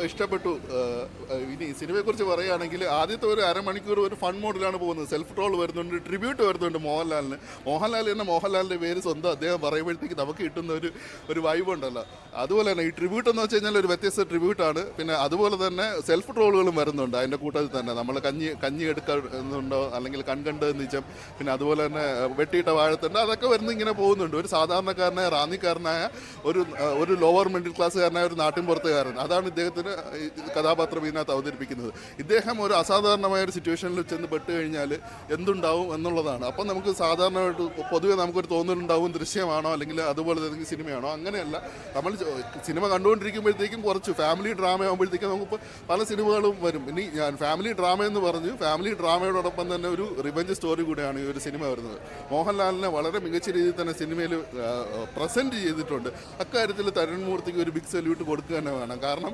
ഇഷ്ടപ്പെട്ടു. ഇനി സിനിമയെക്കുറിച്ച് പറയുകയാണെങ്കിൽ ആദ്യത്തെ ഒരു അരമണിക്കൂർ ഒരു ഫൺ മോഡിലാണ് പോകുന്നത്. സെൽഫ് ട്രോൾ വരുന്നുണ്ട്, ട്രിബ്യൂട്ട് വരുന്നുണ്ട് മോഹൻലാലിന്. മോഹൻലാൽ എന്ന മോഹൻലാലിൻ്റെ പേര് സ്വന്തം അദ്ദേഹം പറയുമ്പോഴത്തേക്ക് നമുക്ക് കിട്ടുന്ന ഒരു വൈബ് ഉണ്ടല്ലോ. അതുപോലെ തന്നെ ഈ ട്രിബ്യൂട്ട് എന്ന് വെച്ച് കഴിഞ്ഞാൽ ഒരു വ്യത്യസ്ത ട്രിബ്യൂട്ടാണ്. പിന്നെ അതുപോലെ തന്നെ സെൽഫ് ട്രോളുകളും വരുന്നുണ്ട് അതിൻ്റെ കൂട്ടത്തിൽ തന്നെ. നമ്മൾ കഞ്ഞി എടുക്കുന്നുണ്ടോ, അല്ലെങ്കിൽ കൺകണ്ട് നിച്ചം, പിന്നെ അതുപോലെ തന്നെ വെട്ടിയിട്ട വാഴത്തുണ്ട്, അതൊക്കെ വരുന്ന ഇങ്ങനെ പോകുന്നുണ്ട്. ഒരു സാധാരണക്കാരനായ റാന്നിക്കാരനായ ഒരു ലോവർ മിഡിൽ ക്ലാസ്സുകാരനായ ഒരു നാട്ടിൻപുറത്തുകാരൻ, അതാണ് ഇദ്ദേഹത്തിന് കഥാപാത്രം ഇതിനകത്ത് അവതരിപ്പിക്കുന്നത്. ഇദ്ദേഹം ഒരു അസാധാരണമായ ഒരു സിറ്റുവേഷനിൽ ചെന്ന് പെട്ട് കഴിഞ്ഞാൽ എന്തുണ്ടാവും എന്നുള്ളതാണ്. അപ്പം നമുക്ക് സാധാരണമായിട്ട് പൊതുവെ നമുക്കൊരു തോന്നലുണ്ടാവും, ദൃശ്യമാണോ അല്ലെങ്കിൽ അതുപോലെ തന്നെ സിനിമയാണോ. അങ്ങനെയല്ല, നമ്മൾ സിനിമ കണ്ടുകൊണ്ടിരിക്കുമ്പോഴത്തേക്കും കുറച്ച് ഫാമിലി ഡ്രാമ ആകുമ്പോഴത്തേക്കും നമുക്കിപ്പോൾ പല സിനിമകളും വരും. ഇനി ഞാൻ ഫാമിലി ഡ്രാമ എന്ന് പറഞ്ഞു, ഫാമിലി ഡ്രാമയോടൊപ്പം തന്നെ ഒരു റിവെഞ്ച് സ്റ്റോറി കൂടെയാണ് ഈ ഒരു സിനിമ വരുന്നത്. മോഹൻലാലിനെ വളരെ മികച്ച രീതിയിൽ തന്നെ സിനിമയിൽ പ്രസൻറ്റ് ചെയ്തിട്ടുണ്ട്. അക്കാര്യത്തിൽ തരുൺ മൂർത്തിക്ക് ഒരു ബിഗ് സല്യൂട്ട് കൊടുക്കുക തന്നെ വേണം. കാരണം